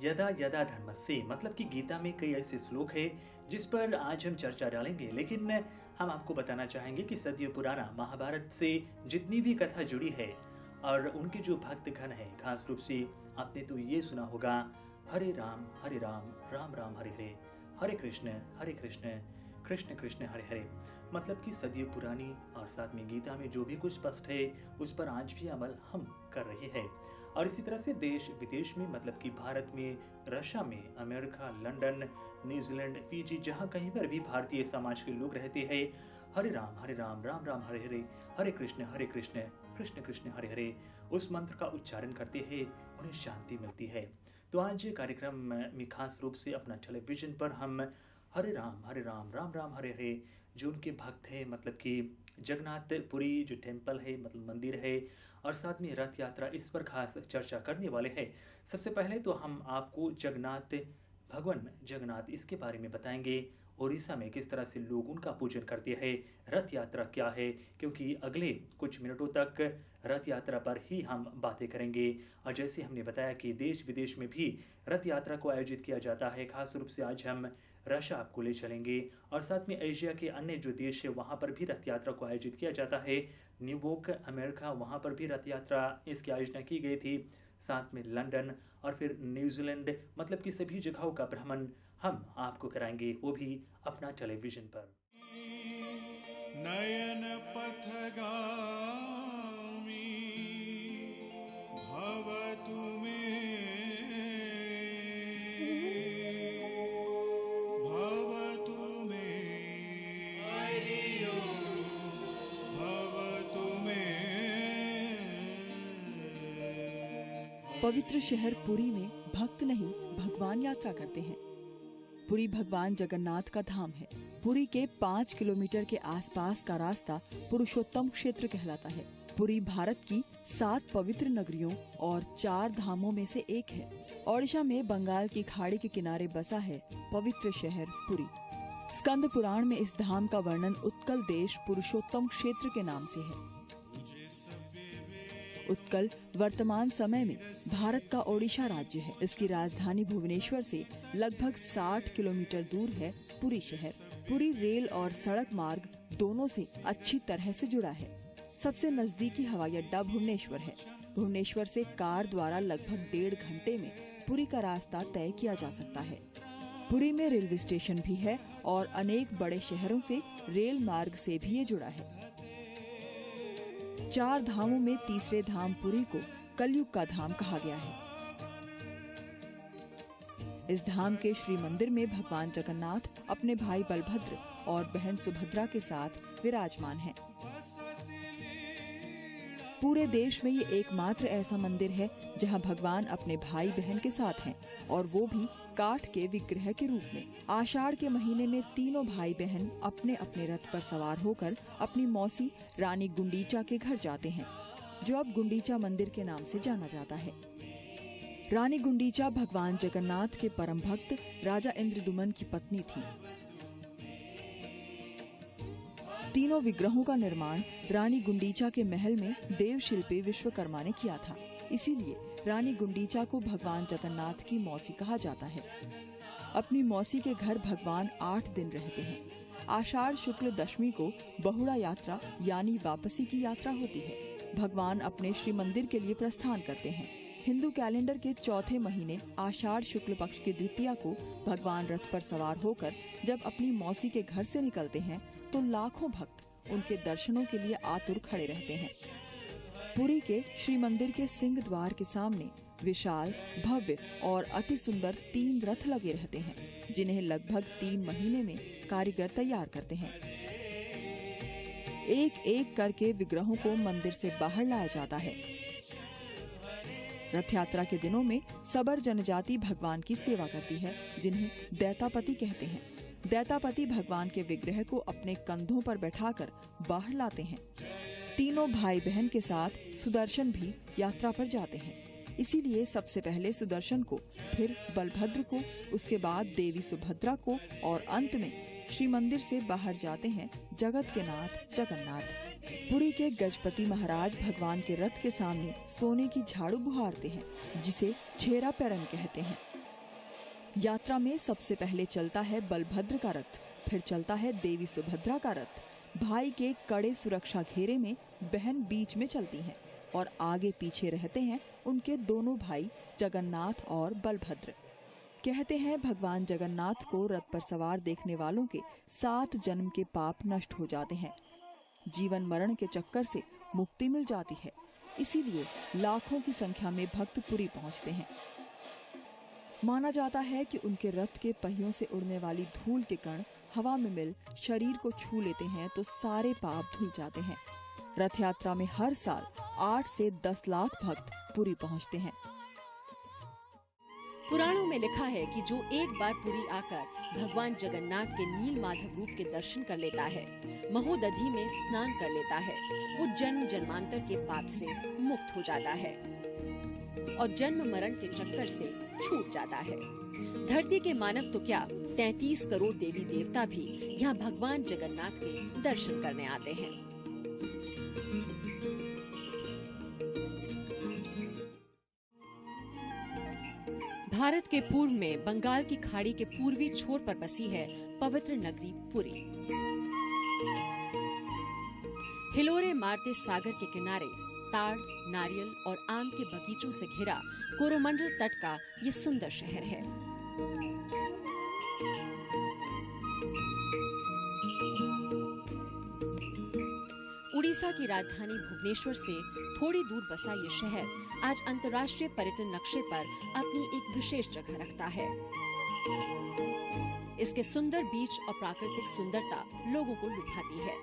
यदा यदा धर्मस्य, मतलब कि गीता में कई ऐसे श्लोक हैं जिस पर आज हम चर्चा डालेंगे। लेकिन हम आपको बताना चाहेंगे कि सदियों पुराना महाभारत से जितनी भी कथा जुड़ी है और उनके जो भक्तगण हैं, खास रूप से आपने तो ये सुना होगा, हरे राम राम राम हरे हरे, हरे कृष्ण कृष्ण कृष्ण हरे हरे। मतलब कि सदियों पुरानी और साथ में गीता में जो भी कुछ स्पष्ट है उस पर आज भी अमल हम कर रहे हैं। और इसी तरह से देश विदेश में, मतलब कि भारत में, रशिया में, अमेरिका, लंदन, न्यूजीलैंड, फिजी, जहाँ कहीं पर भी भारतीय समाज के लोग रहते हैं, हरे राम राम राम हरे हरे, हरे कृष्ण कृष्ण कृष्ण हरे हरे, उस मंत्र का उच्चारण करते हैं, उन्हें शांति मिलती है। तो आज कार्यक्रम में खास रूप से अपना टेलीविजन पर हम हरे राम राम राम हरे हरे, जो उनके भक्त हैं, मतलब कि जगन्नाथपुरी जो टेम्पल है, मतलब मंदिर है, और साथ में रथ यात्रा, इस पर खास चर्चा करने वाले हैं। सबसे पहले तो हम आपको भगवान जगन्नाथ इसके बारे में बताएंगे। उड़ीसा में किस तरह से लोग उनका पूजन करते हैं, रथ यात्रा क्या है, क्योंकि अगले कुछ मिनटों तक रथ यात्रा पर ही हम बातें करेंगे। और जैसे हमने बताया कि देश विदेश में भी रथ यात्रा को आयोजित किया जाता है। खास रूप से आज हम रशिया आपको ले चलेंगे और साथ में एशिया के अन्य जो देश है वहाँ पर भी रथ यात्रा को आयोजित किया जाता है। न्यूयॉर्क, अमेरिका, वहाँ पर भी रथ यात्रा इसकी आयोजना की गई थी। साथ में लंदन और फिर न्यूजीलैंड, मतलब कि सभी जगहों का भ्रमण हम आपको कराएंगे, वो भी अपना टेलीविजन पर। नयन पथगामी भवतु मे, भवतु मे, भवतु मे। पवित्र शहर पुरी में भक्त नहीं, भगवान यात्रा करते हैं। पुरी भगवान जगन्नाथ का धाम है। पुरी के 5 किलोमीटर के आसपास का रास्ता पुरुषोत्तम क्षेत्र कहलाता है। पुरी भारत की 7 पवित्र नगरियों और 4 धामों में से एक है। ओडिशा में बंगाल की खाड़ी के किनारे बसा है पवित्र शहर पुरी। स्कंद पुराण में इस धाम का वर्णन उत्कल देश पुरुषोत्तम क्षेत्र के नाम से है। उत्कल वर्तमान समय में भारत का ओडिशा राज्य है। इसकी राजधानी भुवनेश्वर से लगभग 60 किलोमीटर दूर है पुरी शहर। पुरी रेल और सड़क मार्ग दोनों से अच्छी तरह से जुड़ा है। सबसे नजदीकी हवाई अड्डा भुवनेश्वर है। भुवनेश्वर से कार द्वारा लगभग 1.5 घंटे में पुरी का रास्ता तय किया जा सकता है। पुरी में रेलवे स्टेशन भी है और अनेक बड़े शहरों से रेल मार्ग से भी ये जुड़ा है। 4 धामों में तीसरे धाम पुरी को कलयुग का धाम कहा गया है। इस धाम के श्री मंदिर में भगवान जगन्नाथ अपने भाई बलभद्र और बहन सुभद्रा के साथ विराजमान हैं। पूरे देश में ये एकमात्र ऐसा मंदिर है जहां भगवान अपने भाई बहन के साथ हैं, और वो भी काठ के विग्रह के रूप में। आषाढ़ के महीने में तीनों भाई बहन अपने अपने रथ पर सवार होकर अपनी मौसी रानी गुंडीचा के घर जाते हैं, जो अब गुंडीचा मंदिर के नाम से जाना जाता है। रानी गुंडीचा भगवान जगन्नाथ के परम भक्त राजा इंद्रदुमन की पत्नी थी। तीनों विग्रहों का निर्माण रानी गुंडीचा के महल में देव शिल्पी विश्वकर्मा ने किया था। इसीलिए रानी गुंडीचा को भगवान जगन्नाथ की मौसी कहा जाता है। अपनी मौसी के घर भगवान 8 दिन रहते हैं। आषाढ़ शुक्ल दशमी को बहुड़ा यात्रा यानी वापसी की यात्रा होती है। भगवान अपने श्री मंदिर के लिए प्रस्थान करते हैं। हिंदू कैलेंडर के चौथे महीने आषाढ़ शुक्ल पक्ष की द्वितीया को भगवान रथ पर सवार होकर जब अपनी मौसी के घर से निकलते हैं तो लाखों भक्त उनके दर्शनों के लिए आतुर खड़े रहते हैं। पुरी के श्री मंदिर के सिंह द्वार के सामने विशाल, भव्य और अति सुंदर 3 रथ लगे रहते हैं, जिन्हें लगभग 3 महीने में कारीगर तैयार करते हैं। एक एक करके विग्रहों को मंदिर से बाहर लाया जाता है। रथ यात्रा के दिनों में सबर जनजाति भगवान की सेवा करती है, जिन्हें दैतापति कहते हैं। दैतापति भगवान के विग्रह को अपने कंधों पर बैठाकर बाहर लाते हैं। तीनों भाई बहन के साथ सुदर्शन भी यात्रा पर जाते हैं। इसीलिए सबसे पहले सुदर्शन को, फिर बलभद्र को, उसके बाद देवी सुभद्रा को और अंत में श्री मंदिर से बाहर जाते हैं जगत के नाथ जगन्नाथ। पुरी के गजपति महाराज भगवान के रथ के सामने सोने की झाड़ू बुहारते हैं, जिसे छेरा पैरन कहते हैं। यात्रा में सबसे पहले चलता है बलभद्र का रथ, फिर चलता है देवी सुभद्रा का रथ। भाई के कड़े सुरक्षा घेरे में बहन बीच में चलती हैं और आगे पीछे रहते हैं उनके दोनों भाई जगन्नाथ और बलभद्र। कहते हैं भगवान जगन्नाथ को रथ पर सवार देखने वालों के 7 जन्म के पाप नष्ट हो जाते हैं, जीवन मरण के चक्कर से मुक्ति मिल जाती है। इसीलिए लाखों की संख्या में भक्त पुरी पहुंचते हैं। माना जाता है कि उनके रथ के पहियों से उड़ने वाली धूल के कण हवा में मिल शरीर को छू लेते हैं तो सारे पाप धुल जाते हैं। रथ यात्रा में हर साल 8 से 10 लाख भक्त पुरी पहुंचते हैं। पुराणों में लिखा है कि जो एक बार पुरी आकर भगवान जगन्नाथ के नील माधव रूप के दर्शन कर लेता है, महोदधि में स्नान कर लेता है, वो जन्म जन्मांतर के पाप से मुक्त हो जाता है और जन्म मरण के चक्कर से छूट जाता है। धरती के मानव तो क्या 33 करोड़ देवी देवता भी यहाँ भगवान जगन्नाथ के दर्शन करने आते हैं। भारत के पूर्व में बंगाल की खाड़ी के पूर्वी छोर पर बसी है पवित्र नगरी पुरी। हिलोरे मारते सागर के किनारे ताड़, नारियल और आम के बगीचों से घिरा कोरोमंडल तट का ये सुंदर शहर है। उड़ीसा की राजधानी भुवनेश्वर से थोड़ी दूर बसा ये शहर आज अंतर्राष्ट्रीय पर्यटन नक्शे पर अपनी एक विशेष जगह रखता है। इसके सुंदर बीच और प्राकृतिक सुंदरता लोगों को लुभाती है।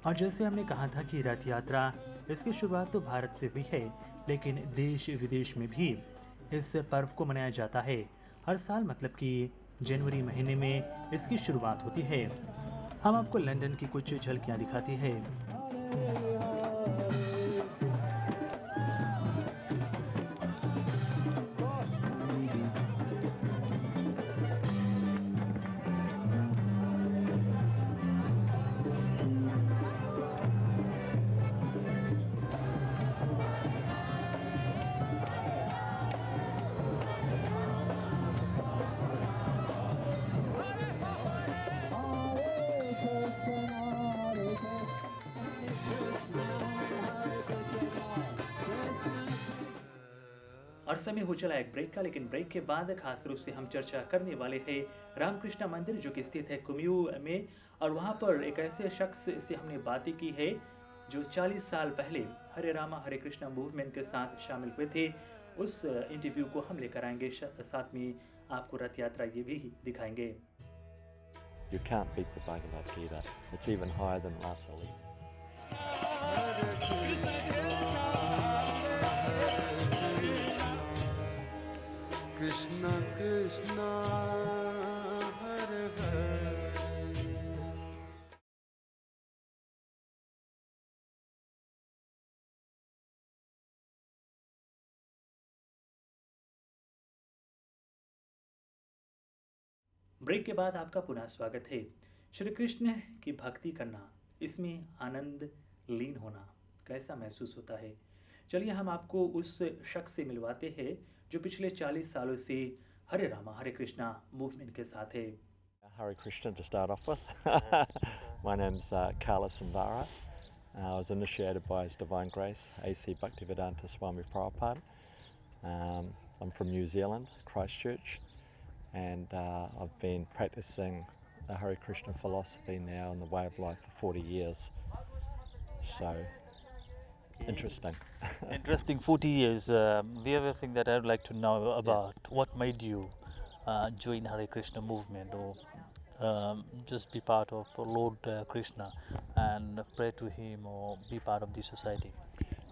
और जैसे हमने कहा था कि रथ यात्रा इसकी शुरुआत तो भारत से भी है, लेकिन देश विदेश में भी इस पर्व को मनाया जाता है। हर साल मतलब कि जनवरी महीने में इसकी शुरुआत होती है। हम आपको लंदन की कुछ झलकियां दिखाते हैं। और समय हो चला एक ब्रेक का, लेकिन ब्रेक के बाद खास रूप से हम चर्चा करने वाले हैं रामकृष्ण मंदिर जो कि स्थित है कुमिऊ में। और वहाँ पर एक ऐसे शख्स से हमने बातें की है जो 40 साल पहले हरे रामा हरे कृष्णा मूवमेंट के साथ शामिल हुए थे। उस इंटरव्यू को हम लेकर आएंगे, साथ में आपको रथ यात्रा ये भी दिखाएंगे। You can't beat the Bhagavad Gita. It's even higher than Rasa Leela. Krishna Krishna Hare Hare। Break के बाद आपका पुनः स्वागत है। श्री कृष्ण की भक्ति करना, इसमें आनंद लीन होना कैसा महसूस होता है? चलिए हम आपको उस शख्स से मिलवाते हैं जो पिछले 40 सालों से हरे रामा हरे कृष्णा मूवमेंट के साथ है। Hare Krishna to start off with. My name's Kala Sambara. I was initiated by His Divine Grace, A.C. Bhaktivedanta Swami Prabhupada. I'm from New Zealand, Christchurch, and I've been practicing the Hare Krishna philosophy now in the way of life for 40 years. So, interesting. Interesting 40 years. The other thing that I would like to know about, what made you join Hare Krishna movement or just be part of Lord Krishna and pray to him or be part of the society?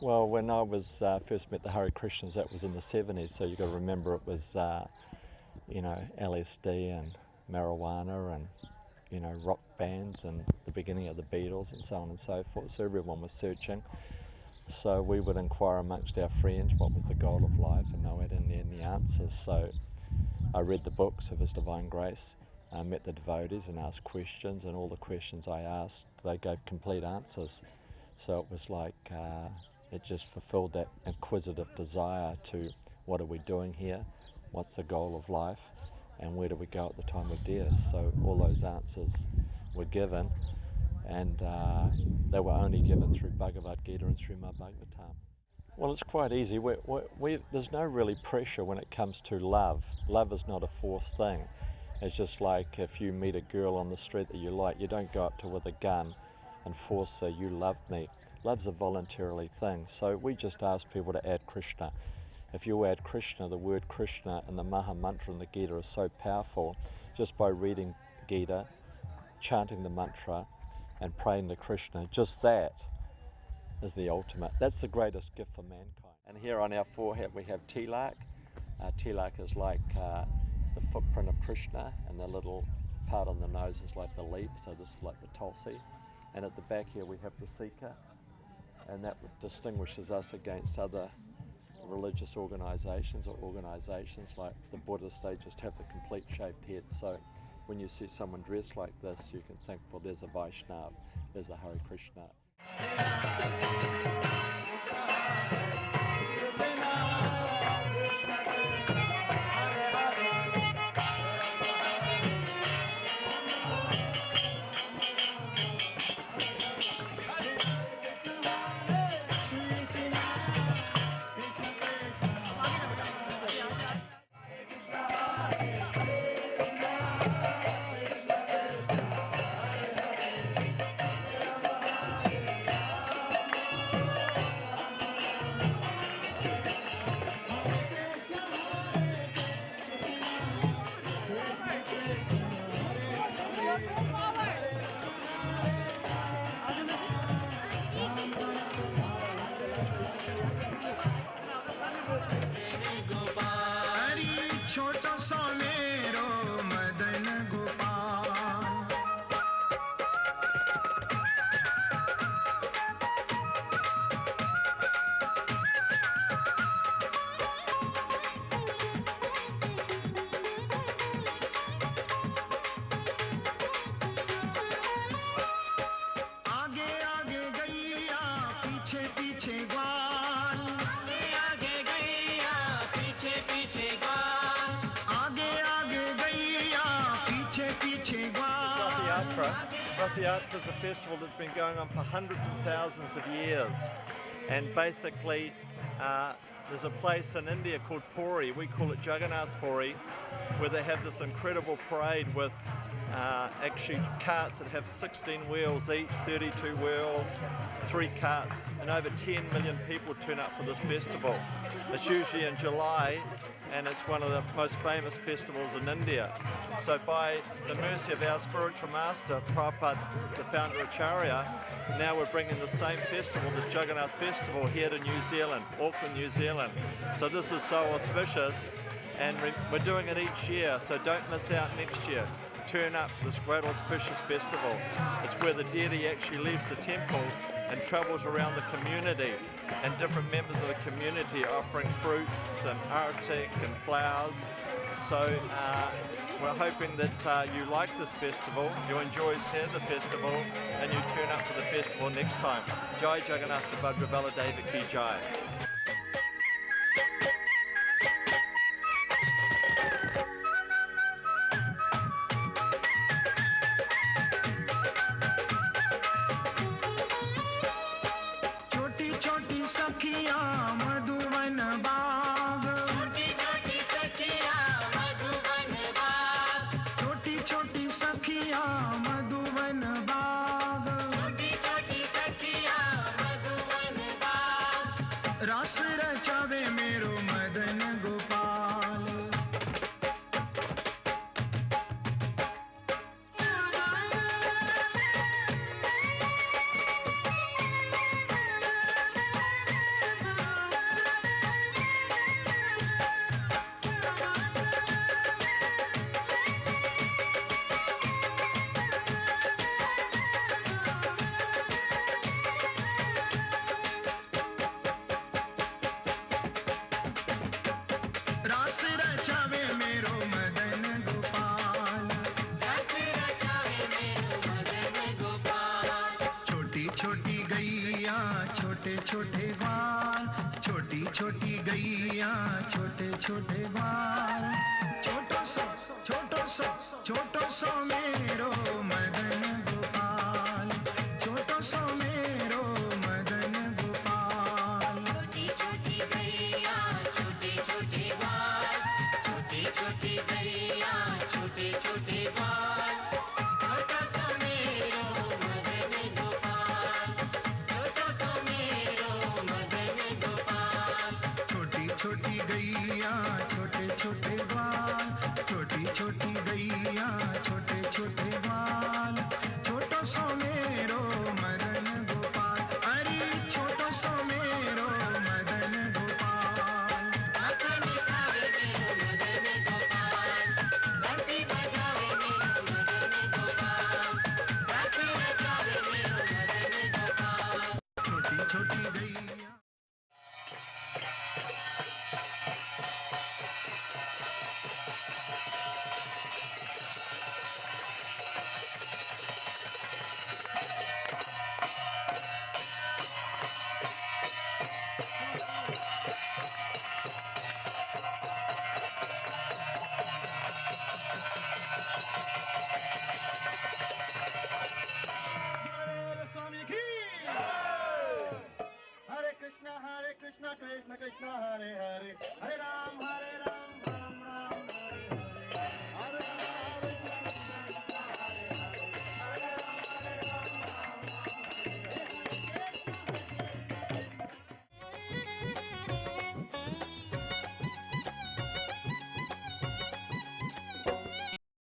Well, when I was first met the Hare Krishnas, that was in the 70s, so you've got to remember it was, LSD and marijuana and, rock bands and the beginning of the Beatles and so on and so forth, so everyone was searching. So we would inquire amongst our friends what was the goal of life, and they had any answers. So I read the books of His Divine Grace, met the devotees and asked questions, and all the questions I asked, they gave complete answers. So it was like, it just fulfilled that inquisitive desire to what are we doing here, what's the goal of life, and where do we go at the time of death. So all those answers were given, and they were only given through Bhagavad Gita and Srimad Bhagavatam. Well, it's quite easy. There's no really pressure when it comes to love. Love is not a forced thing. It's just like if you meet a girl on the street that you like, you don't go up to her with a gun and force her, you love me. Love's a voluntarily thing. So we just ask people to add Krishna. If you add Krishna, the word Krishna and the Maha Mantra in the Gita is so powerful, just by reading Gita, chanting the mantra and praying to Krishna, just that is the ultimate. That's the greatest gift for mankind. And here on our forehead we have tilak. Tilak is like the footprint of Krishna, and the little part on the nose is like the leaf, so this is like the tulsi. And at the back here we have the Sika, and that distinguishes us against other religious organizations or organizations like the Buddhists. They just have the complete shaved head. So when you see someone dressed like this, you can think, well, there's a Vaishnava, there's a Hare Krishna. Rath Yatra is a festival that's been going on for hundreds and thousands of years, and basically there's a place in India called Puri, we call it Jagannath Puri, where they have this incredible parade with actually carts that have 16 wheels each, 32 wheels, 3 carts, and over 10 million people turn up for this festival. It's usually in July, and it's one of the most famous festivals in India. So by the mercy of our spiritual master, Prabhupada, the founder of Acharya, now we're bringing the same festival, this Jagannath Festival, here to New Zealand, Auckland, New Zealand. So this is so auspicious, and we're doing it each year, so don't miss out next year. Turn up for this great auspicious festival. It's where the deity actually leaves the temple and travels around the community, and different members of the community are offering fruits and arctic and flowers. So we're hoping that you like this festival, you enjoy the festival, and you turn up for the festival next time. Jai Jagannath Subhadra Baladeva Ki Jai. छोटे छोटे गैया छोटे छोटे ग्वाल छोटो सो मेरो मदन गोपाल, छोटो सो मेरो मदन गोपाल। छोटी छोटी गैया छोटे छोटे बाल, छोटी छोटी गैया छोटे छोटे बाल, छोटो सो मेरो मदन गोपाल, छोटो सो मेरो मदन गोपाल। छोटी छोटी गैया छोटे छोटे बाल, छोटी छोटी गैया छोटे छोटे बाल, छोटो सो मेरो मदन गोपाल। अरे छोटो सो मेरो मदन गोपाल। आंखें दिखावे मेरो मदन गोपाल, बंसी बजावे मेरो मदन गोपाल, रासे रचावे मेरो मदन गोपाल। छोटी छोटी गैया। स्वामी की हरे कृष्णा कृष्ण कृष्ण हरे हरे, हरे राम